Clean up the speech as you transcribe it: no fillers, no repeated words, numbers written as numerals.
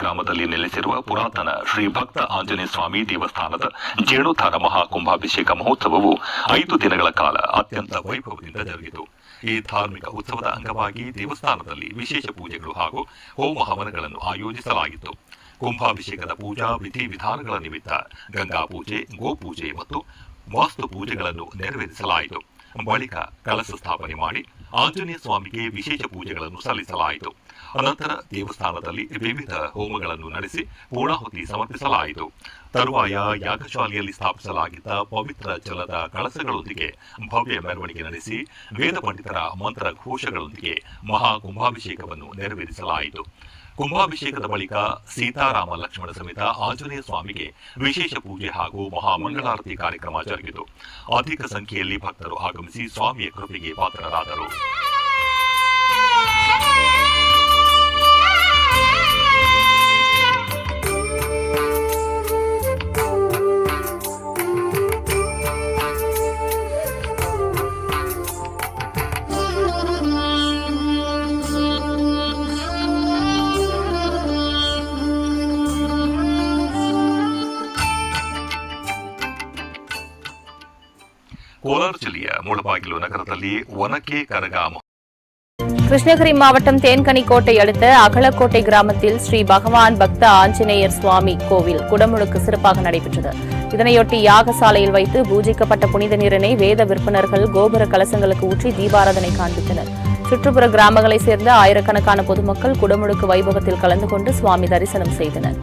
ಗ್ರಾಮದಲ್ಲಿ ನೆಲೆಸಿರುವ ಪುರಾತನ ಶ್ರೀ ಭಕ್ತ ಆಂಜನೇಯ ಸ್ವಾಮಿ ದೇವಸ್ಥಾನದ ಜೀರ್ಣೋದ್ಧಾರ ಮಹಾಕುಂಭಾಭಿಷೇಕ ಮಹೋತ್ಸವವು 5 ದಿನಗಳ ಕಾಲ ಅತ್ಯಂತ ವೈಭವದಿಂದ ಜರುಗಿತು. ಈ ಧಾರ್ಮಿಕ ಉತ್ಸವದ ಅಂಗವಾಗಿ ದೇವಸ್ಥಾನದಲ್ಲಿ ವಿಶೇಷ ಪೂಜೆಗಳು ಹಾಗೂ ಹೋಮ ಹವನಗಳನ್ನು ಆಯೋಜಿಸಲಾಗಿತ್ತು. ಕುಂಭಾಭಿಷೇಕದ ಪೂಜಾ ವಿಧಿವಿಧಾನಗಳ ನಿಮಿತ್ತ ಗಂಗಾ ಪೂಜೆ, ಗೋಪೂಜೆ ಮತ್ತು ವಾಸ್ತು ಪೂಜೆಗಳನ್ನು ನೆರವೇರಿಸಲಾಯಿತು. ಬಳಿಕ ಕಲಶ ಸ್ಥಾಪನೆ ಮಾಡಿ ಆಂಜನೇಯ ಸ್ವಾಮಿಗೆ ವಿಶೇಷ ಪೂಜೆಗಳನ್ನು ಸಲ್ಲಿಸಲಾಯಿತು. ಅನಂತರ ದೇವಸ್ಥಾನದಲ್ಲಿ ವಿವಿಧ ಹೋಮಗಳನ್ನು ನಡೆಸಿ ಪೂರ್ಣಾಹುತಿ ಸಮರ್ಪಿಸಲಾಯಿತು. ತರುವಾಯ ಯಾಗಶಾಲೆಯಲ್ಲಿ ಸ್ಥಾಪಿಸಲಾಗಿದ್ದ ಪವಿತ್ರ ಜಲದ ಕಳಸಗಳೊಂದಿಗೆ ಭವ್ಯ ಮೆರವಣಿಗೆ ನಡೆಸಿ ವೇದ ಪಂಡಿತರ ಮಂತ್ರ ಘೋಷಗಳೊಂದಿಗೆ ಮಹಾಕುಂಭಾಭಿಷೇಕವನ್ನು ನೆರವೇರಿಸಲಾಯಿತು. ಕುಂಭಾಭಿಷೇಕದ ಬಳಿಕ ಸೀತಾರಾಮ ಲಕ್ಷ್ಮಣ ಸಮೇತ ಆಂಜನೇಯ ಸ್ವಾಮಿಗೆ ವಿಶೇಷ ಪೂಜೆ ಹಾಗೂ ಮಹಾಮಂಗಳಾರತಿ ಕಾರ್ಯಕ್ರಮ ಜರುಗಿತು. ಅಧಿಕ ಸಂಖ್ಯೆಯಲ್ಲಿ ಭಕ್ತರು ಆಗಮಿಸಿ ಸ್ವಾಮಿಯ ಕೃಪೆಗೆ ಪಾತ್ರರಾದರು. கோலார் ಜಿಲ್ಲೆಯ மூலபாகிலு நகரದಲ್ಲಿ ಒನಕೆ ಕರಗ கிருஷ்ணகிரி மாவட்டம் தேன்கனிக்கோட்டை அடுத்த அகலக்கோட்டை கிராமத்தில் ஸ்ரீ பகவான் பக்த ஆஞ்சநேயர் சுவாமி கோவில் குடமுழுக்கு சிறப்பாக நடைபெற்றது. இதனையொட்டி யாகசாலையில் வைத்து பூஜிக்கப்பட்ட புனித நீரினை வேத விற்பனர்கள் கோபுர கலசங்களுக்கு ஊற்றி தீபாராதனை காண்பித்தனர். சுற்றுப்புற கிராமங்களைச் சேர்ந்த ஆயிரக்கணக்கான பொதுமக்கள் குடமுழுக்கு வைபவத்தில் கலந்து கொண்டு சுவாமி தரிசனம் செய்தனர்.